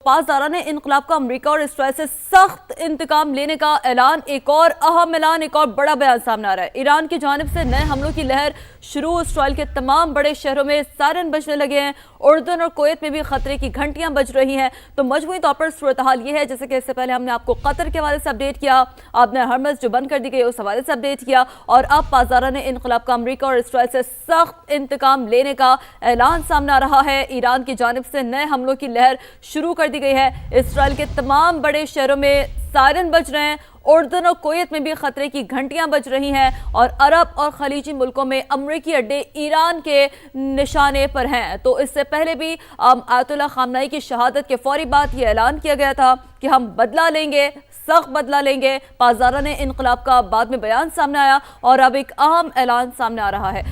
پاسداران انقلاب کا امریکہ اور اسرائیل سے سخت انتقام لینے کا اعلان، ایک اور اہم اعلان، ایک اور بڑا بیان سامنے آ رہا ہے۔ ایران کی جانب سے نئے حملوں کی لہر شروع، اسرائیل کے تمام بڑے شہروں میں سائرن بجنے لگے ہیں، اردن اور کویت میں بھی خطرے کی گھنٹیاں بج رہی ہیں۔ تو مجموعی طور پر صورتحال یہ ہے، جیسے کہ اس سے پہلے ہم نے آپ کو قطر کے حوالے سے اپڈیٹ کیا، آپ نے ہرمز جو بند کر دی گئی اس حوالے سے اپڈیٹ کیا، اور اب پاسداران انقلاب کا امریکہ اور اسرائیل سے سخت انتقام لینے کا اعلان سامنے آ رہا ہے۔ ایران کی جانب سے نئے حملوں کی لہر شروع کر دی گئی ہے، اسرائیل کے تمام بڑے شہروں میں سائرن بج رہے ہیں، اردن اور کویت میں بھی خطرے کی گھنٹیاں بج رہی ہیں، اور عرب اور خلیجی ملکوں میں امریکی اڈے ایران کے نشانے پر ہیں۔ تو اس سے پہلے بھی آیت اللہ خامنہئی کی شہادت کے فوری بعد یہ اعلان کیا گیا تھا کہ ہم بدلہ لیں گے، سخت بدلہ لیں گے۔ پاسداران انقلاب کا بعد میں بیان سامنے آیا اور اب ایک اہم اعلان سامنے آ رہا ہے۔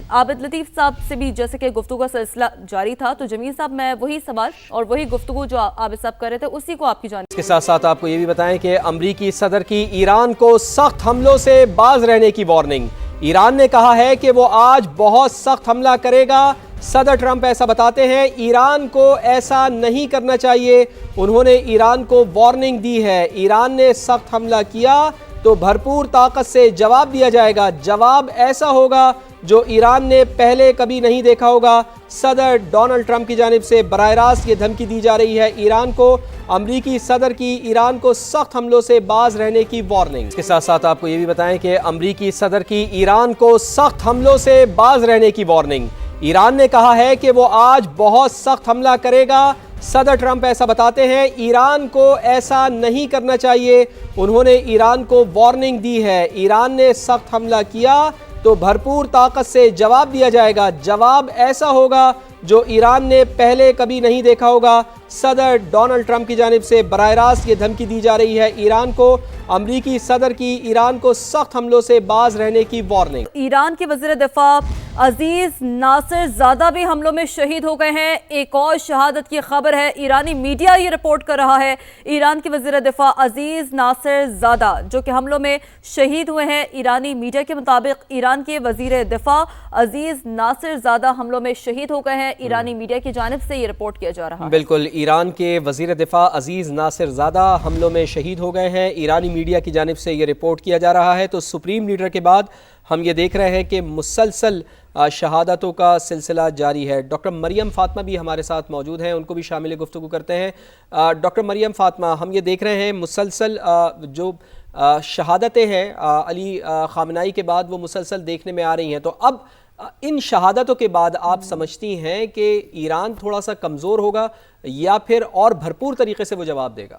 عابد لطیف صاحب سے بھی جیسے کہ گفتگو کا سلسلہ جاری تھا، تو جمیل صاحب میں وہی سوال اور وہی گفتگو جو عابد صاحب کر رہے تھے اسی کو آپ کی جانب اس کے ساتھ ساتھ آپ کو یہ بھی بتائیں کہ امریکی صدر کی ایران کو سخت حملوں سے باز رہنے کی وارننگ۔ ایران نے کہا ہے کہ وہ آج بہت سخت حملہ کرے گا۔ صدر ٹرمپ ایسا بتاتے ہیں، ایران کو ایسا نہیں کرنا چاہیے۔ انہوں نے ایران کو وارننگ دی ہے، ایران نے سخت حملہ کیا تو بھرپور طاقت سے جواب دیا جائے گا، جواب ایسا ہوگا جو ایران نے پہلے کبھی نہیں دیکھا ہوگا۔ صدر ڈونلڈ ٹرمپ کی جانب سے براہ راست یہ دھمکی دی جا رہی ہے ایران کو، امریکی صدر کی ایران کو سخت حملوں سے باز رہنے کی وارننگ۔ اس کے ساتھ ساتھ آپ کو یہ بھی بتائیں کہ امریکی صدر کی ایران کو سخت حملوں سے باز رہنے کی وارننگ۔ ایران نے کہا ہے کہ وہ آج بہت سخت حملہ کرے گا۔ صدر ٹرمپ ایسا بتاتے ہیں، ایران کو ایسا نہیں کرنا چاہیے۔ انہوں نے ایران کو وارننگ دی ہے، ایران نے سخت حملہ کیا تو بھرپور طاقت سے جواب دیا جائے گا، جواب ایسا ہوگا جو ایران نے پہلے کبھی نہیں دیکھا ہوگا۔ صدر ڈونلڈ ٹرمپ کی جانب سے براہ راست یہ دھمکی دی جا رہی ہے ایران کو، امریکی صدر کی ایران کو سخت حملوں سے باز رہنے کی وارننگ۔ ایران کے وزیر دفاع عزیز ناصر زادہ بھی حملوں میں شہید ہو گئے ہیں، ایک اور شہادت کی خبر ہے، ایرانی میڈیا یہ رپورٹ کر رہا ہے۔ ایران کے وزیر دفاع عزیز ناصر زادہ جو کہ حملوں میں شہید ہوئے ہیں، ایرانی میڈیا کے مطابق ایران کے وزیر دفاع عزیز ناصر زادہ حملوں میں شہید ہو گئے ہیں، ایرانی میڈیا کی جانب سے یہ رپورٹ کیا جا رہا ہے۔ بالکل، ایران کے وزیر دفاع عزیز ناصر زادہ حملوں میں شہید ہو گئے ہیں، ایرانی میڈیا کی جانب سے یہ رپورٹ کیا جا رہا ہے۔ تو سپریم لیڈر کے بعد ہم یہ دیکھ رہے ہیں کہ مسلسل شہادتوں کا سلسلہ جاری ہے۔ ڈاکٹر مریم فاطمہ بھی ہمارے ساتھ موجود ہیں، ان کو بھی شامل گفتگو کرتے ہیں۔ ڈاکٹر مریم فاطمہ، ہم یہ دیکھ رہے ہیں مسلسل جو شہادتیں ہیں علی خامنہئی کے بعد وہ مسلسل دیکھنے میں آ رہی ہیں، تو اب ان شہادتوں کے بعد آپ سمجھتی ہیں کہ ایران تھوڑا سا کمزور ہوگا یا پھر اور بھرپور طریقے سے وہ جواب دے گا؟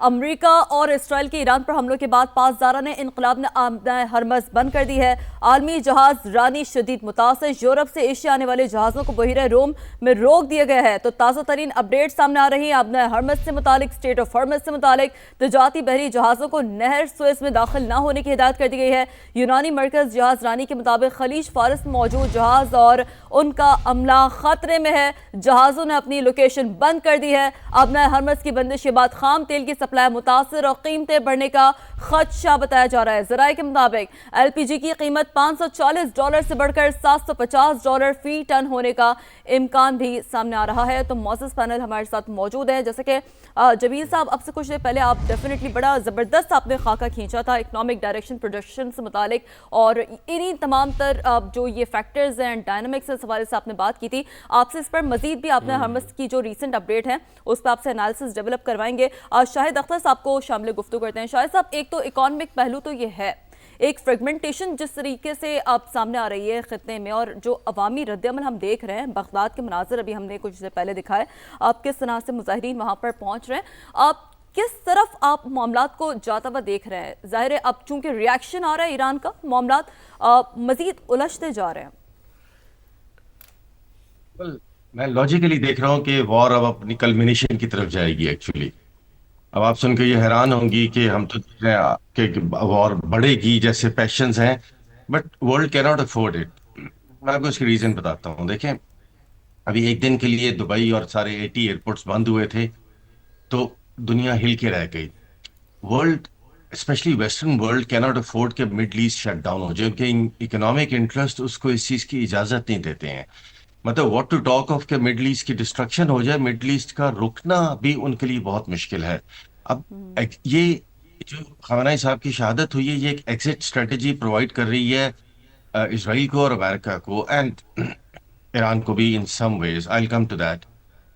امریکہ اور اسرائیل کے ایران پر حملوں کے بعد پاسداران انقلاب نے آمدہ ہرمز بند کر دی ہے۔ عالمی جہاز رانی شدید متاثر، یورپ سے ایشیا آنے والے جہازوں کو بحیرہ روم میں روک دیا گیا ہے۔ تو تازہ ترین اپڈیٹ سامنے آ رہی ہے آمدہ ہرمز سے متعلق، اسٹریٹ آف ہرمز سے متعلق۔ تجارتی بحری جہازوں کو نہر سوئز میں داخل نہ ہونے کی ہدایت کر دی گئی ہے۔ یونانی مرکز جہاز رانی کے مطابق خلیج فارس میں موجود جہاز اور ان کا عملہ خطرے میں ہے، جہازوں نے اپنی لوکیشن بند کر دی ہے۔ آمدہ ہرمز کی بندش کے بعد خام تیل کی سپلائی متاثر اور قیمتیں بڑھنے کا خدشہ بتایا جا رہا ہے۔ ذرائع کے مطابق ایل پی جی کی قیمت $540 سے بڑھ کر $750 فی ٹن ہونے کا امکان بھی سامنے آ رہا ہے۔ تو معزز پینل ہمارے ساتھ موجود ہے، جیسے کہ جمیل صاحب اب سے کچھ دیر پہلے آپ ڈیفینیٹلی بڑا زبردست آپ نے خاکہ کھینچا تھا اکنامک ڈائریکشن پروجیکشن سے متعلق، اور انہی تمام تر جو یہ فیکٹرز ہیں ڈائنامکس اس حوالے سے آپ نے بات کی تھی۔ آپ سے اس پر مزید بھی آپ نے ہرمز کی جو ریسنٹ اپڈیٹ ہے اس پہ آپ سے انالیسس ڈیولپ کروائیں گے۔ شاہد اختر صاحب کو شامل گفتگو کرتے ہیں۔ شاہد صاحب، ایک تو اکانومک پہلو تو یہ ہے، ایک فریگمنٹیشن جس طریقے سے آپ سامنے آ رہی ہے خطے میں، اور جو عوامی رد عمل ہم دیکھ رہے ہیں، بغداد کے مناظر ابھی ہم نے کچھ دیر پہلے دکھائے، آپ کس طرح سے مظاہرین وہاں پر پہنچ رہے ہیں، آپ کس طرف آپ معاملات کو جاتا ہوا دیکھ رہے ہیں؟ ظاہر ہے اب چونکہ ریاکشن آ رہا ہے ایران کا، معاملات مزید الجھتے جا رہے ہیں۔ میں لاجیکلی دیکھ رہا ہوں کہ وار اب اپنی کلمینیشن کی طرف جائے گی ایکچولی۔ اب آپ سن کے یہ حیران ہوں گی کہ ہم تو دیکھ رہے ہیں کہ وار بڑھے گی جیسے پیشنز ہیں، بٹ ورلڈ کی ناٹ افورڈ اٹ۔ میں آپ کو اس کی ریزن بتاتا ہوں۔ دیکھیں، ابھی ایک دن کے لیے دبئی اور سارے 80 ایئرپورٹس بند ہوئے تھے تو دنیا ہل کے رہ گئی۔ ورلڈ اسپیشلی ویسٹرن ورلڈ کی ناٹ افورڈ کہ مڈل ایسٹ شٹ ڈاؤن ہو جائے، کہ اکنامک انٹرسٹ اس کو اس چیز کی اجازت نہیں دیتے ہیں۔ مطلب واٹ ٹو ٹاک آف کہ مڈل ایسٹ کی ڈسٹرکشن ہو جائے، مڈل ایسٹ کا رکنا بھی ان کے لیے بہت مشکل ہے. اب یہ جو خامنہ صاحب کی شہادت ہوئی ہے، یہ ایک ایگزٹ اسٹریٹجی پرووائڈ کر رہی ہے اسرائیل کو اور امریکہ کو، اینڈ ایران کو بھی ان سم ویز. آئی ول کم ٹو دیٹ.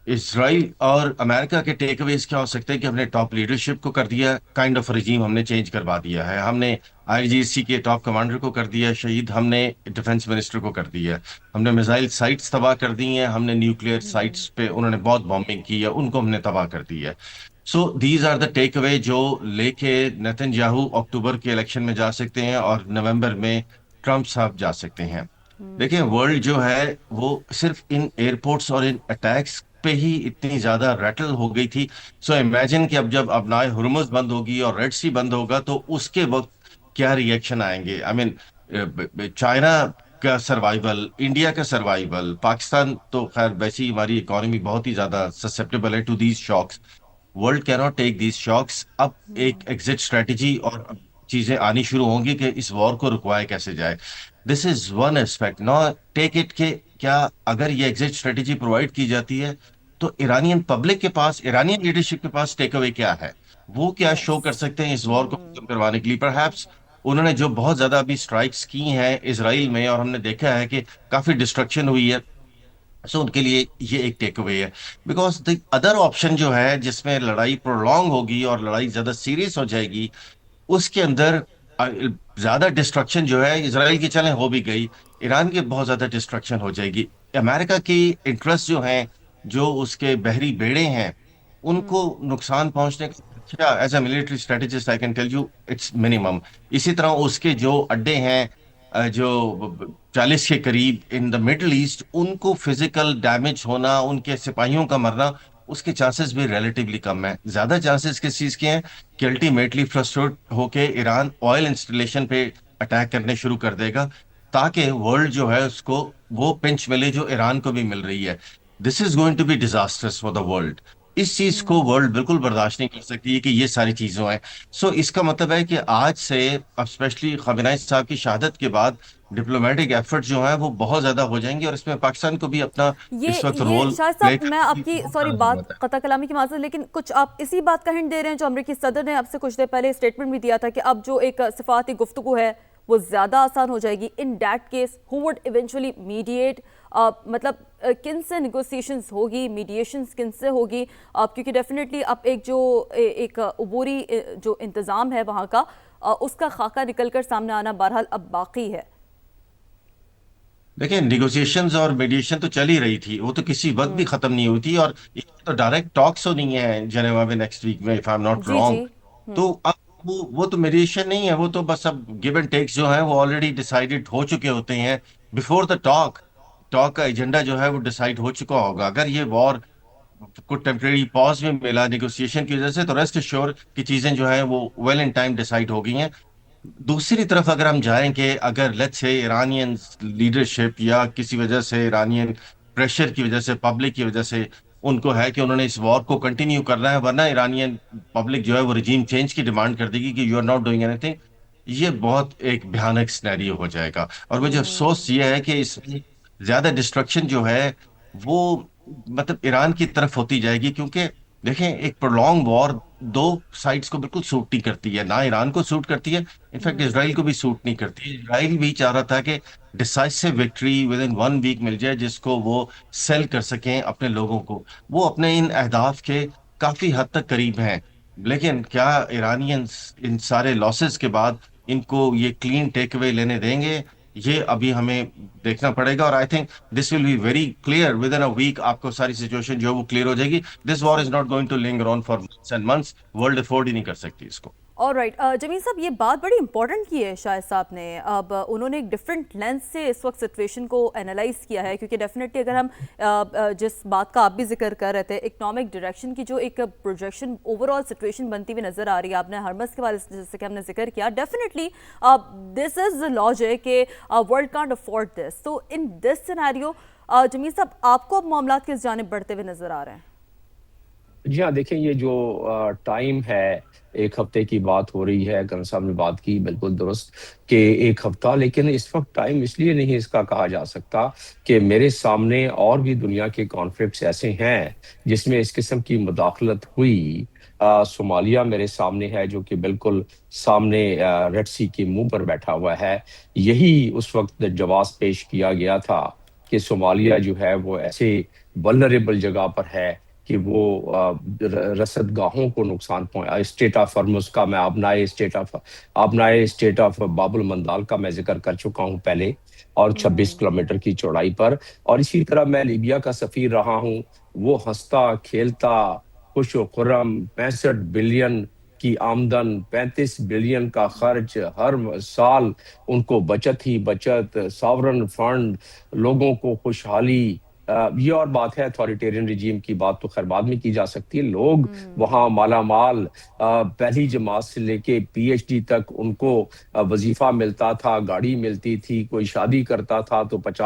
اسرائیل اور امریکہ کے ٹیک اویز کیا ہو سکتے ہیں کہ ہم نے ٹاپ لیڈرشپ کو کر دیا، کائنڈ آف رجیم ہم نے چینج کروا دیا ہے. ہم نے IRGC کے ٹاپ کمانڈر کو کر دیا شہید، ہم نے ڈیفنس منسٹر کو کر دیا، ہم نے میزائل سائٹس تباہ کر دی ہیں، ہم نے نیوکلیئر سائٹس پہ انہوں نے بہت بامبنگ کی ہے، ان کو ہم نے تباہ کر دی ہے. سو دیز آر دا ٹیک اوے جو لے کے نیتن یاہو اکتوبر کے الیکشن میں جا سکتے ہیں اور نومبر میں ٹرمپ صاحب جا سکتے ہیں. دیکھیں ورلڈ جو ہے وہ صرف ان ایئرپورٹس اور ان اٹیکس پہ ہی اتنی زیادہ ریٹل ہو گئی تھی. سو امیجن کہ اب جب ابنائے ہرمز بند ہوگی اور ریڈ سی بند ہوگا تو اس کے وقت کیا ری ایکشن آئیں گے. آئی مین چائنا کا سروائیول، انڈیا کا سروائیول، پاکستان تو خیر ویسی ہماری اکانومی بہت ہی زیادہ سسپٹیبل ہے ٹو دیز شاکس. ورلڈ کی ناٹ ٹیک دیز شاکس. اب ایک ایگزٹ اسٹریٹجی اور چیزیں آنی شروع ہوں گی کہ اس وار کو رکوایا کیسے جائے. دس از ون اسپیکٹ. نا ٹیک اٹ کہ کیا اگر یہ ایگزٹ اسٹریٹجی پرووائڈ کی جاتی ہے تو ایرانین پبلک کے پاس، ایرانین لیڈرشپ کے پاس ٹیک اوے کیا ہے، وہ کیا شو کر سکتے ہیں اس وار کو ختم کروانے کے لیے. پرہیپس انہوں نے جو بہت زیادہ ابھی اسٹرائکس کی ہیں اسرائیل میں اور ہم نے دیکھا ہے کہ کافی ڈسٹرکشن ہوئی ہے، سو ان کے لیے یہ ایک ٹیک اوے ہے. بیکاز دی ادر آپشن جو ہے جس میں لڑائی پرولونگ ہوگی اور لڑائی زیادہ سیریس ہو جائے گی، اس کے اندر زیادہ ڈسٹرکشن جو ہے اسرائیل کی چلیں ہو بھی گئی، ایران کی بہت زیادہ ڈسٹرکشن ہو جائے گی. امریکہ کی انٹرسٹ جو ہیں، جو اس کے بحری بیڑے ہیں، ان کو نقصان پہنچنے کا as a military strategist I can tell you it's minimum. اسی طرح اس کے جو اڈے ہیں جو 40 کے قریب ان دا مڈل ایسٹ، ان کو فزیکل ڈیمیج ہونا، ان کے سپاہیوں کا مرنا، اس کے چانسز بھی ریلیٹیولی کم ہیں. زیادہ چانسز کس چیز کے ہیں کہ الٹیمیٹلی فرسٹریٹ ہو کے ایران آئل انسٹالیشن پہ اٹیک کرنے شروع کر دے گا تاکہ ورلڈ جو ہے اس کو وہ پنچ ملے جو ایران کو بھی مل رہی ہے. This is going to be disastrous for the world. اس چیز کو ورلڈ بالکل برداشت نہیں کر سکتی ہے کہ یہ ساری چیزیں ہیں. سو اس کا مطلب ہے کہ آج سے اب اسپیشلی خامنہ ای صاحب کی شہادت کے بعد ڈپلومیٹک ایفرٹ جو ہیں وہ بہت زیادہ ہو جائیں گے، اور اس میں پاکستان کو بھی اپنا اس وقت رول شاہد صاحب، میں آپ کی سوری بات قطع کلامی کی معذرت، لیکن کچھ آپ اسی بات کا ہنٹ دے رہے ہیں جو امریکی صدر نے اب سے کچھ دیر پہلے اسٹیٹمنٹ بھی دیا تھا کہ اب جو ایک سفارتی گفتگو ہے وہ زیادہ آسان ہو جائے گی. In that case who would eventually mediate, مطلب کن سے نیگوسیشنز ہوگی، میڈیشنز کن سے ہوگی؟ کیونکہ ڈیفینیٹلی اب ایک جو ایک عبوری جو انتظام ہے وہاں کا، اس کا خاکہ نکل کر سامنے آنا بہرحال اب باقی ہے. دیکھیں نیگوسیشنز اور میڈیشن تو چل ہی رہی تھی، وہ تو کسی وقت بھی ختم نہیں ہوئی تھی، اور یہ تو ڈائریکٹ ٹاکس ہو نہیں ہے جنیوا میں نیکسٹ ویک میں، اف آئی ایم ناٹ جی رانگ. جی. تو اب وہ تو میڈیشن نہیں ہے، وہ تو بس اب گیو اینڈ ٹیکس جو ہیں وہ آلریڈی ڈیسائیڈڈ ہو چکے ہوتے ہیں بفور دا ٹاک. ٹاک کا ایجنڈا جو ہے وہ ڈیسائیڈ ہو چکا ہوگا. اگر یہ وار کو ٹیمپریری پاز میں ملا نیگوسیشن کی وجہ سے تو ریسٹ ایشور کی چیزیں جو ہیں وہ ویل ان ٹائم ڈیسائیڈ ہو گئی ہیں. دوسری طرف اگر ہم جائیں کہ اگر لیٹس سے ایرانین لیڈرشپ یا کسی وجہ سے ایرانین پریشر کی وجہ سے، پبلک کی وجہ سے ان کو ہے کہ انہوں نے اس وار کو کنٹینیو کرنا ہے، ورنہ ایرانین پبلک جو ہے وہ رجیم چینج کی ڈیمانڈ کر دے گی کہ you are not doing anything. یہ بہت ایک بھیانک سینیریو ہو جائے گا. اور مجھے افسوس یہ ہے کہ اس میں زیادہ ڈسٹرکشن جو ہے وہ مطلب ایران کی طرف ہوتی جائے گی، کیونکہ دیکھیں ایک پرولونگ وار دو سائڈس کو بالکل سوٹ نہیں کرتی ہے، نہ ایران کو سوٹ کرتی ہے، انفیکٹ اسرائیل کو بھی سوٹ نہیں کرتی ہے. اسرائیل بھی چاہ رہا تھا کہ decisive victory within 1 week مل جائے جس کو وہ سیل کر سکیں اپنے لوگوں کو. وہ اپنے ان اہداف کے کافی حد تک قریب ہیں، لیکن کیا ایرانینز ان سارے لاسز کے بعد ان کو یہ کلین ٹیک اوے لینے دیں گے؟ یہ ابھی ہمیں دیکھنا پڑے گا. اور I think this will be very clear within a week. آپ کو ساری سچویشن جو ہے وہ کلیئر ہو جائے گی. This war is not going to linger on for months and months. World afford ہی نہیں کر سکتی اس کو. آلرائٹ جمیل صاحب، یہ بات بڑی امپورٹنٹ کی ہے شاہد صاحب نے. اب انہوں نے ایک ڈفرینٹ لینس سے اس وقت سچویشن کو انالائز کیا ہے، کیونکہ ڈیفینیٹلی اگر ہم جس بات کا آپ بھی ذکر کر رہے تھے، اکنامک ڈائریکشن کی جو ایک پروجیکشن اوور آل سچویشن بنتی ہوئی نظر آ رہی ہے، آپ نے ہرمز کے بارے جیسے کہ ہم نے ذکر کیا، ڈیفینیٹلی دس از لاجک کہ ورلڈ کانٹ افورڈ دس. تو ان دس سینیریو جمیل صاحب، آپ کو اب معاملات کس جانب بڑھتے ہوئے نظر آ رہے ہیں؟ جی ہاں، دیکھیں یہ جو ٹائم ہے، ایک ہفتے کی بات ہو رہی ہے، گن صاحب نے بات کی بالکل درست کہ ایک ہفتہ، لیکن اس وقت ٹائم اس لیے نہیں اس کا کہا جا سکتا کہ میرے سامنے اور بھی دنیا کے کانفلکٹس ایسے ہیں جس میں اس قسم کی مداخلت ہوئی۔ صومالیہ میرے سامنے ہے جو کہ بالکل سامنے ریڈ سی کے منہ پر بیٹھا ہوا ہے۔ یہی اس وقت جواز پیش کیا گیا تھا کہ صومالیہ جو ہے وہ ایسے ولنریبل جگہ پر ہے کہ وہ رسد گاہوں کو نقصان پہنچا۔ اسٹیٹ آف ہرمز کا میں آبنائے اسٹیٹ آف باب المندال کا میں ذکر کر چکا ہوں پہلے، اور 26 کلومیٹر کی چوڑائی پر۔ اور اسی طرح میں لیبیا کا سفیر رہا ہوں، وہ ہنستا کھیلتا خوش و خرم، 65 بلین کی آمدن، 35 بلین کا خرچ، ہر سال ان کو بچت ہی بچت، ساورن فنڈ، لوگوں کو خوشحالی۔ یہ اور بات ہے، اتھارٹیرین رجیم کی بات تو خیر بعد میں کی جا سکتی ہے۔ لوگ وہاں مالا مال، پہلی جماعت سے لے کے پی ایچ ڈی تک ان کو وظیفہ ملتا تھا، گاڑی ملتی تھی، کوئی شادی کرتا تھا تو 50